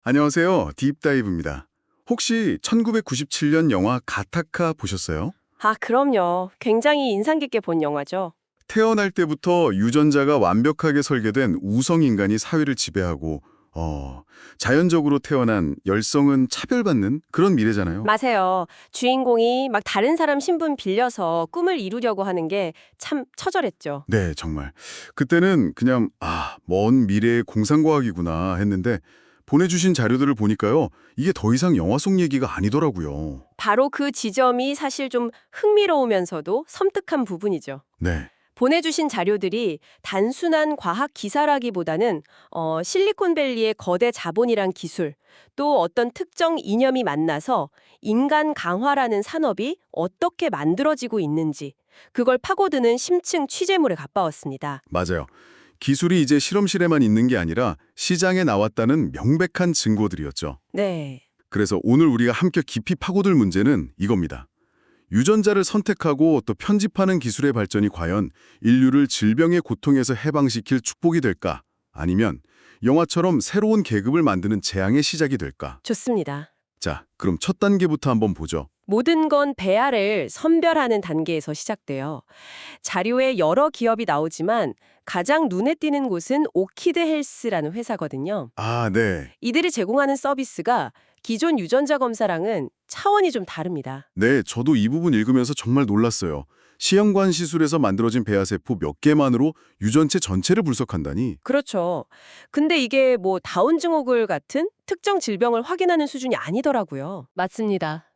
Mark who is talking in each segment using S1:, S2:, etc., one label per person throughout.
S1: 안녕하세요. 딥다이브입니다. 혹시 1997년 영화 가타카 보셨어요?
S2: 아, 그럼요. 굉장히 인상 깊게 본 영화죠.
S1: 태어날 때부터 유전자가 완벽하게 설계된 우성인간이 사회를 지배하고 자연적으로 태어난 열성은 차별받는 그런 미래잖아요.
S2: 맞아요. 주인공이 막 다른 사람 신분 빌려서 꿈을 이루려고 하는 게 참 처절했죠.
S1: 네, 정말. 그때는 그냥 먼 미래의 공상과학이구나 했는데 보내주신 자료들을 보니까요. 이게 더 이상 영화 속 얘기가 아니더라고요.
S2: 바로 그 지점이 사실 좀 흥미로우면서도 섬뜩한 부분이죠.
S1: 네.
S2: 보내주신 자료들이 단순한 과학 기사라기보다는 실리콘밸리의 거대 자본이란 기술, 또 어떤 특정 이념이 만나서 인간 강화라는 산업이 어떻게 만들어지고 있는지 그걸 파고드는 심층 취재물에 가까웠습니다.
S1: 맞아요. 기술이 이제 실험실에만 있는 게 아니라 시장에 나왔다는 명백한 증거들이었죠.
S2: 네.
S1: 그래서 오늘 우리가 함께 깊이 파고들 문제는 이겁니다. 유전자를 선택하고 또 편집하는 기술의 발전이 과연 인류를 질병의 고통에서 해방시킬 축복이 될까? 아니면 영화처럼 새로운 계급을 만드는 재앙의 시작이 될까?
S2: 좋습니다.
S1: 자, 그럼 첫 단계부터 한번 보죠.
S2: 모든 건 배아를 선별하는 단계에서 시작돼요. 자료에 여러 기업이 나오지만 가장 눈에 띄는 곳은 오키드 헬스라는 회사거든요.
S1: 아, 네.
S2: 이들이 제공하는 서비스가 기존 유전자 검사랑은 차원이 좀 다릅니다.
S1: 네, 저도 이 부분 읽으면서 정말 놀랐어요. 시형관 시술에서 만들어진 배아세포 몇 개만으로 유전체 전체를 분석한다니.
S2: 그렇죠. 근데 이게 뭐 다운 증후군 같은 특정 질병을 확인하는 수준이 아니더라고요. 맞습니다.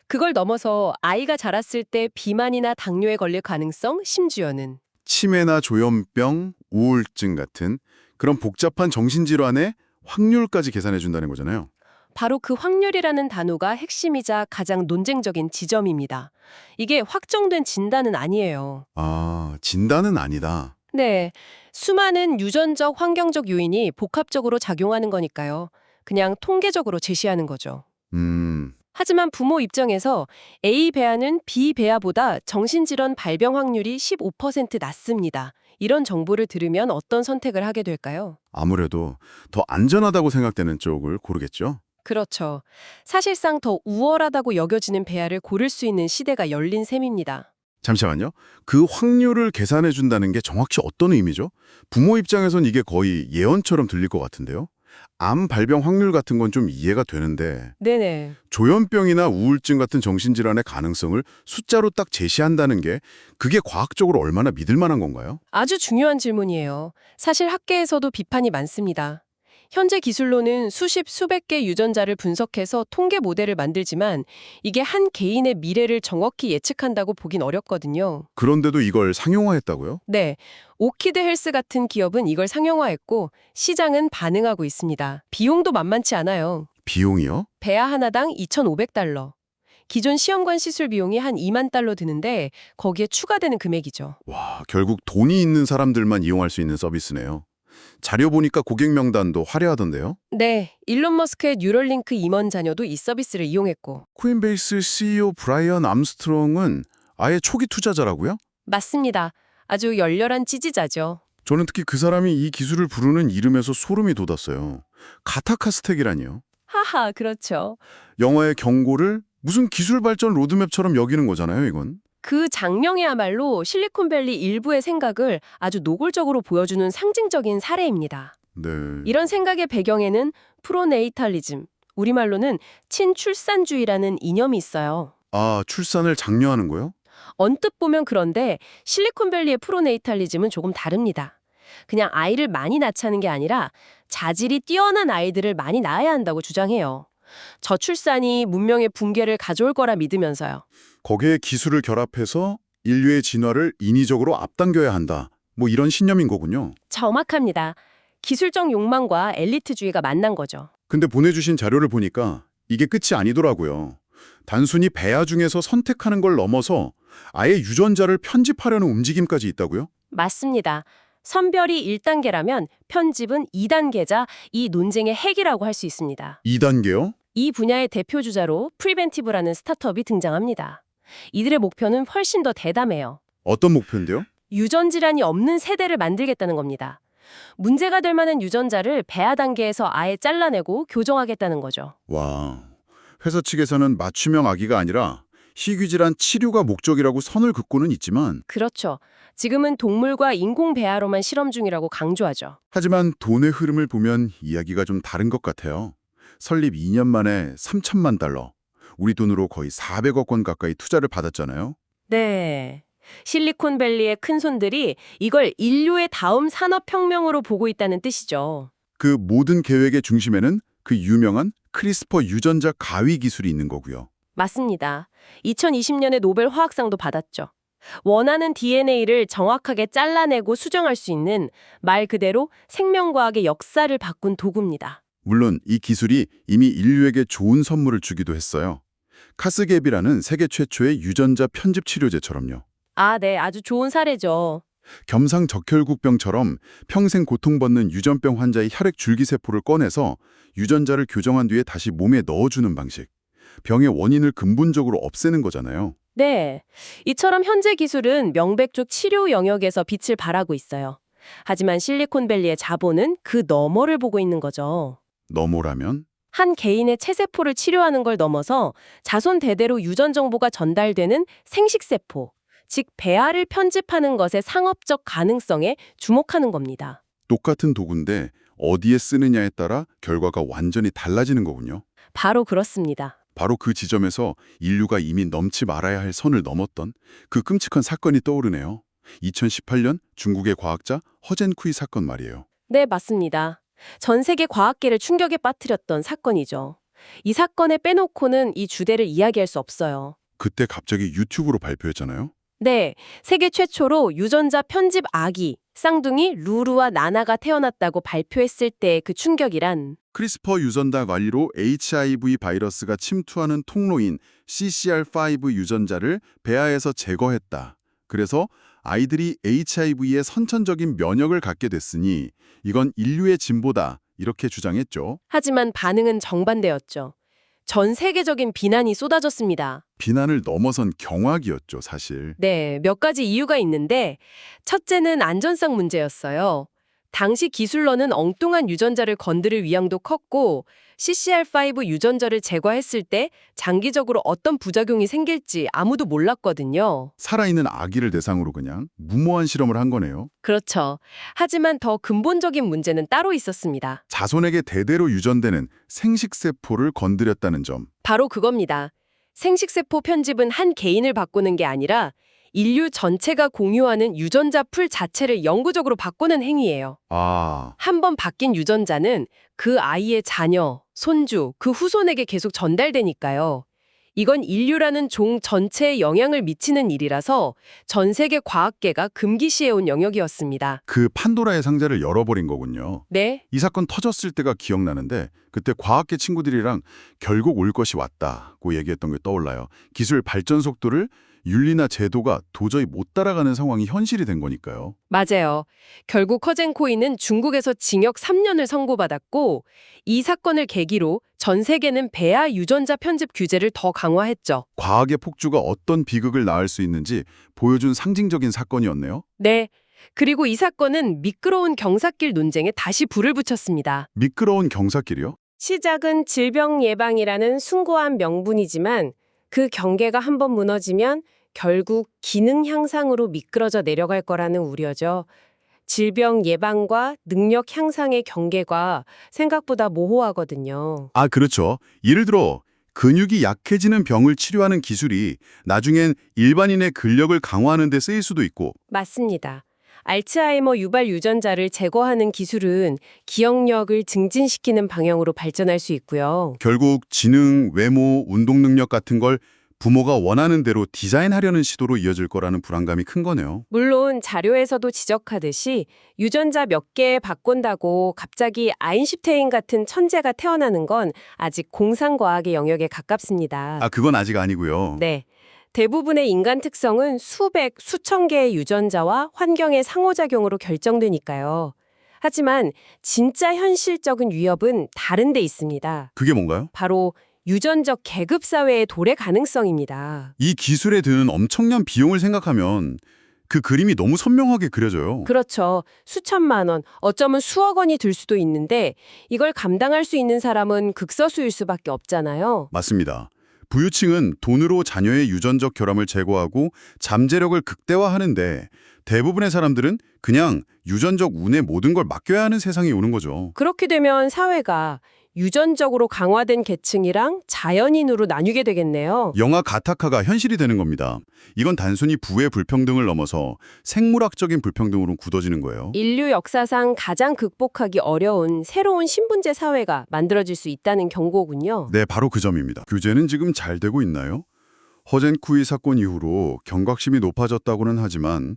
S2: 그걸 넘어서 아이가 자랐을 때 비만이나 당뇨에 걸릴 가능성, 심지어는
S1: 치매나 조현병, 우울증 같은 그런 복잡한 정신질환의 확률까지 계산해 준다는 거잖아요.
S2: 바로 그 확률이라는 단어가 핵심이자 가장 논쟁적인 지점입니다. 이게 확정된 진단은 아니에요.
S1: 아, 진단은 아니다.
S2: 네, 수많은 유전적, 환경적 요인이 복합적으로 작용하는 거니까요. 그냥 통계적으로 제시하는 거죠.
S1: 음,
S2: 하지만 부모 입장에서 A 배아는 B 배아보다 정신질환 발병 확률이 15% 낮습니다. 이런 정보를 들으면 어떤 선택을 하게 될까요?
S1: 아무래도 더 안전하다고 생각되는 쪽을 고르겠죠?
S2: 그렇죠. 사실상 더 우월하다고 여겨지는 배아를 고를 수 있는 시대가 열린 셈입니다.
S1: 잠시만요. 그 확률을 계산해 준다는 게 정확히 어떤 의미죠? 부모 입장에선 이게 거의 예언처럼 들릴 것 같은데요. 암 발병 확률 같은 건 좀 이해가 되는데
S2: 네네.
S1: 조현병이나 우울증 같은 정신질환의 가능성을 숫자로 딱 제시한다는 게 그게 과학적으로 얼마나 믿을 만한 건가요?
S2: 아주 중요한 질문이에요. 사실 학계에서도 비판이 많습니다. 현재 기술로는 수십, 수백 개 유전자를 분석해서 통계 모델을 만들지만 이게 한 개인의 미래를 정확히 예측한다고 보긴 어렵거든요.
S1: 그런데도 이걸 상용화했다고요?
S2: 네, 오키드 헬스 같은 기업은 이걸 상용화했고 시장은 반응하고 있습니다. 비용도 만만치 않아요.
S1: 비용이요?
S2: 배아 하나당 2,500달러. 기존 시험관 시술 비용이 한 2만 달러 드는데 거기에 추가되는 금액이죠.
S1: 와, 결국 돈이 있는 사람들만 이용할 수 있는 서비스네요. 자료 보니까 고객 명단도 화려하던데요?
S2: 네, 일론 머스크의 뉴럴링크 임원 자녀도 이 서비스를 이용했고.
S1: 코인베이스 CEO 브라이언 암스트롱은 아예 초기 투자자라고요?
S2: 맞습니다. 아주 열렬한 지지자죠.
S1: 저는 특히 그 사람이 이 기술을 부르는 이름에서 소름이 돋았어요. 가타카 스택이라니요.
S2: 하하, 그렇죠.
S1: 영화의 경고를 무슨 기술 발전 로드맵처럼 여기는 거잖아요, 이건.
S2: 그 장면이야말로 실리콘밸리 일부의 생각을 아주 노골적으로 보여주는 상징적인 사례입니다.
S1: 네.
S2: 이런 생각의 배경에는 프로네이탈리즘, 우리말로는 친출산주의라는 이념이 있어요.
S1: 아, 출산을 장려하는 거요?
S2: 언뜻 보면 그런데 실리콘밸리의 프로네이탈리즘은 조금 다릅니다. 그냥 아이를 많이 낳자는 게 아니라 자질이 뛰어난 아이들을 많이 낳아야 한다고 주장해요. 저출산이 문명의 붕괴를 가져올 거라 믿으면서요.
S1: 거기에 기술을 결합해서 인류의 진화를 인위적으로 앞당겨야 한다. 뭐 이런 신념인 거군요.
S2: 정확합니다. 기술적 욕망과 엘리트주의가 만난 거죠.
S1: 근데 보내주신 자료를 보니까 이게 끝이 아니더라고요. 단순히 배아 중에서 선택하는 걸 넘어서 아예 유전자를 편집하려는 움직임까지 있다고요?
S2: 맞습니다. 선별이 1단계라면 편집은 2단계자 이 논쟁의 핵이라고 할 수 있습니다.
S1: 2단계요?
S2: 이 분야의 대표 주자로 프리벤티브라는 스타트업이 등장합니다. 이들의 목표는 훨씬 더 대담해요.
S1: 어떤 목표인데요?
S2: 유전 질환이 없는 세대를 만들겠다는 겁니다. 문제가 될 만한 유전자를 배아 단계에서 아예 잘라내고 교정하겠다는 거죠.
S1: 와, 회사 측에서는 맞춤형 아기가 아니라 희귀질환 치료가 목적이라고 선을 긋고는 있지만
S2: 그렇죠. 지금은 동물과 인공 배아로만 실험 중이라고 강조하죠.
S1: 하지만 돈의 흐름을 보면 이야기가 좀 다른 것 같아요. 설립 2년 만에 3천만 달러, 우리 돈으로 거의 400억 원 가까이 투자를 받았잖아요.
S2: 네. 실리콘밸리의 큰손들이 이걸 인류의 다음 산업혁명으로 보고 있다는 뜻이죠.
S1: 그 모든 계획의 중심에는 그 유명한 크리스퍼 유전자 가위 기술이 있는 거고요.
S2: 맞습니다. 2020년에 노벨 화학상도 받았죠. 원하는 DNA를 정확하게 잘라내고 수정할 수 있는 말 그대로 생명과학의 역사를 바꾼 도구입니다.
S1: 물론 이 기술이 이미 인류에게 좋은 선물을 주기도 했어요. 카스갭이라는 세계 최초의 유전자 편집 치료제처럼요.
S2: 아, 네. 아주 좋은 사례죠.
S1: 겸상적혈구병처럼 평생 고통받는 유전병 환자의 혈액 줄기세포를 꺼내서 유전자를 교정한 뒤에 다시 몸에 넣어주는 방식. 병의 원인을 근본적으로 없애는 거잖아요.
S2: 네. 이처럼 현재 기술은 명백적 치료 영역에서 빛을 발하고 있어요. 하지만 실리콘밸리의 자본은 그 너머를 보고 있는 거죠.
S1: 너머라면?
S2: 한 개인의 체세포를 치료하는 걸 넘어서 자손 대대로 유전 정보가 전달되는 생식세포, 즉 배아를 편집하는 것의 상업적 가능성에 주목하는 겁니다.
S1: 똑같은 도구인데 어디에 쓰느냐에 따라 결과가 완전히 달라지는 거군요.
S2: 바로 그렇습니다.
S1: 바로 그 지점에서 인류가 이미 넘지 말아야 할 선을 넘었던 그 끔찍한 사건이 떠오르네요. 2018년 중국의 과학자 허젠쿠이 사건 말이에요.
S2: 네, 맞습니다. 전 세계 과학계를 충격에 빠뜨렸던 사건이죠. 이 사건에 빼놓고는 이 주제를 이야기할 수 없어요.
S1: 그때 갑자기 유튜브로 발표했잖아요.
S2: 네, 세계 최초로 유전자 편집 아기, 쌍둥이 루루와 나나가 태어났다고 발표했을 때의 그 충격이란
S1: 크리스퍼 유전자 관리로 HIV 바이러스가 침투하는 통로인 CCR5 유전자를 배아에서 제거했다. 그래서 아이들이 HIV에 선천적인 면역을 갖게 됐으니 이건 인류의 진보다 이렇게 주장했죠.
S2: 하지만 반응은 정반대였죠. 전 세계적인 비난이 쏟아졌습니다.
S1: 비난을 넘어선 경악이었죠, 사실.
S2: 네, 몇 가지 이유가 있는데 첫째는 안전성 문제였어요. 당시 기술로는 엉뚱한 유전자를 건드릴 위험도 컸고 CCR5 유전자를 제거했을 때 장기적으로 어떤 부작용이 생길지 아무도 몰랐거든요.
S1: 살아있는 아기를 대상으로 그냥 무모한 실험을 한 거네요.
S2: 그렇죠. 하지만 더 근본적인 문제는 따로 있었습니다.
S1: 자손에게 대대로 유전되는 생식세포를 건드렸다는 점.
S2: 바로 그겁니다. 생식세포 편집은 한 개인을 바꾸는 게 아니라 인류 전체가 공유하는 유전자 풀 자체를 영구적으로 바꾸는 행위예요.
S1: 아,
S2: 한 번 바뀐 유전자는 그 아이의 자녀, 손주, 그 후손에게 계속 전달되니까요. 이건 인류라는 종 전체에 영향을 미치는 일이라서 전 세계 과학계가 금기시해온 영역이었습니다.
S1: 그 판도라의 상자를 열어버린 거군요.
S2: 네,
S1: 이 사건 터졌을 때가 기억나는데 그때 과학계 친구들이랑 결국 올 것이 왔다고 얘기했던 게 떠올라요. 기술 발전 속도를 윤리나 제도가 도저히 못 따라가는 상황이 현실이 된 거니까요.
S2: 맞아요. 결국 허젠코이는 중국에서 징역 3년을 선고받았고 이 사건을 계기로 전 세계는 배아 유전자 편집 규제를 더 강화했죠.
S1: 과학의 폭주가 어떤 비극을 낳을 수 있는지 보여준 상징적인 사건이었네요.
S2: 네. 그리고 이 사건은 미끄러운 경사길 논쟁에 다시 불을 붙였습니다.
S1: 미끄러운 경사길이요?
S2: 시작은 질병 예방이라는 숭고한 명분이지만 그 경계가 한번 무너지면 결국 기능 향상으로 미끄러져 내려갈 거라는 우려죠. 질병 예방과 능력 향상의 경계가 생각보다 모호하거든요.
S1: 아, 그렇죠. 예를 들어 근육이 약해지는 병을 치료하는 기술이 나중엔 일반인의 근력을 강화하는 데 쓰일 수도 있고
S2: 맞습니다. 알츠하이머 유발 유전자를 제거하는 기술은 기억력을 증진시키는 방향으로 발전할 수 있고요.
S1: 결국 지능, 외모, 운동 능력 같은 걸 부모가 원하는 대로 디자인하려는 시도로 이어질 거라는 불안감이 큰 거네요.
S2: 물론 자료에서도 지적하듯이 유전자 몇 개 바꾼다고 갑자기 아인슈테인 같은 천재가 태어나는 건 아직 공상과학의 영역에 가깝습니다.
S1: 아, 그건 아직 아니고요.
S2: 네. 대부분의 인간 특성은 수백, 수천 개의 유전자와 환경의 상호작용으로 결정되니까요. 하지만 진짜 현실적인 위협은 다른 데 있습니다.
S1: 그게 뭔가요?
S2: 바로 유전적 계급사회의 도래 가능성입니다.
S1: 이 기술에 드는 엄청난 비용을 생각하면 그 그림이 너무 선명하게 그려져요.
S2: 그렇죠. 수천만 원, 어쩌면 수억 원이 들 수도 있는데 이걸 감당할 수 있는 사람은 극소수일 수밖에 없잖아요.
S1: 맞습니다. 부유층은 돈으로 자녀의 유전적 결함을 제거하고 잠재력을 극대화하는데 대부분의 사람들은 그냥 유전적 운에 모든 걸 맡겨야 하는 세상이 오는 거죠.
S2: 그렇게 되면 사회가 유전적으로 강화된 계층이랑 자연인으로 나뉘게 되겠네요.
S1: 영화 가타카가 현실이 되는 겁니다. 이건 단순히 부의 불평등을 넘어서 생물학적인 불평등으로 굳어지는 거예요.
S2: 인류 역사상 가장 극복하기 어려운 새로운 신분제 사회가 만들어질 수 있다는 경고군요.
S1: 네, 바로 그 점입니다. 규제는 지금 잘 되고 있나요? 허젠쿠이 사건 이후로 경각심이 높아졌다고는 하지만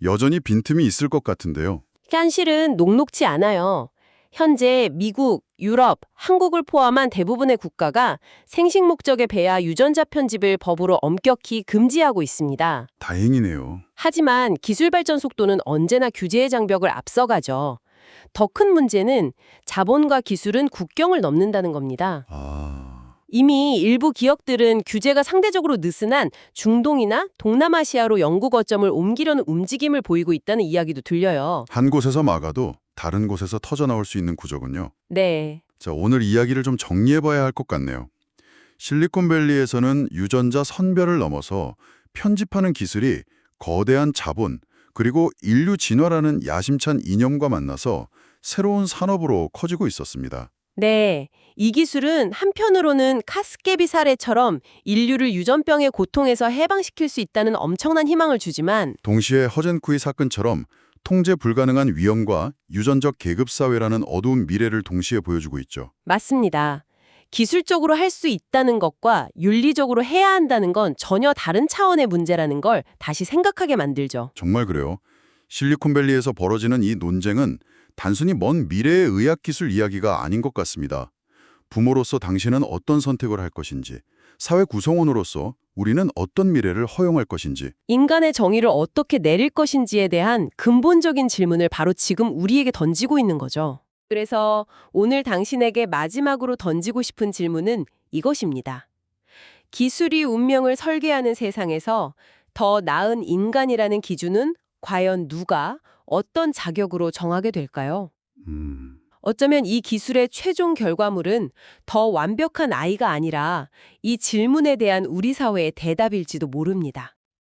S1: 여전히 빈틈이 있을 것 같은데요.
S2: 현실은 녹록지 않아요. 현재 미국, 유럽, 한국을 포함한 대부분의 국가가 생식 목적의 배아 유전자 편집을 법으로 엄격히 금지하고 있습니다.
S1: 다행이네요.
S2: 하지만 기술 발전 속도는 언제나 규제의 장벽을 앞서가죠. 더 큰 문제는 자본과 기술은 국경을 넘는다는 겁니다. 이미 일부 기업들은 규제가 상대적으로 느슨한 중동이나 동남아시아로 연구 거점을 옮기려는 움직임을 보이고 있다는 이야기도 들려요.
S1: 한 곳에서 막아도 다른 곳에서 터져나올 수 있는 구조군요.
S2: 네.
S1: 자, 오늘 이야기를 좀 정리해봐야 할 것 같네요. 실리콘밸리에서는 유전자 선별을 넘어서 편집하는 기술이 거대한 자본, 그리고 인류 진화라는 야심찬 이념과 만나서 새로운 산업으로 커지고 있었습니다.
S2: 네. 이 기술은 한편으로는 카스케비 사례처럼 인류를 유전병의 고통에서 해방시킬 수 있다는 엄청난 희망을 주지만
S1: 동시에 허젠쿠이 사건처럼 통제 불가능한 위험과 유전적 계급사회라는 어두운 미래를 동시에 보여주고 있죠.
S2: 맞습니다. 기술적으로 할 수 있다는 것과 윤리적으로 해야 한다는 건 전혀 다른 차원의 문제라는 걸 다시 생각하게 만들죠.
S1: 정말 그래요. 실리콘밸리에서 벌어지는 이 논쟁은 단순히 먼 미래의 의학기술 이야기가 아닌 것 같습니다. 부모로서 당신은 어떤 선택을 할 것인지, 사회 구성원으로서 우리는 어떤 미래를 허용할 것인지,
S2: 인간의 정의를 어떻게 내릴 것인지에 대한 근본적인 질문을 바로 지금 우리에게 던지고 있는 거죠. 그래서 오늘 당신에게 마지막으로 던지고 싶은 질문은 이것입니다. 기술이 운명을 설계하는 세상에서 더 나은 인간이라는 기준은 과연 누가 어떤 자격으로 정하게 될까요? 어쩌면 이 기술의 최종 결과물은 더 완벽한 아이가 아니라 이 질문에 대한 우리 사회의 대답일지도 모릅니다.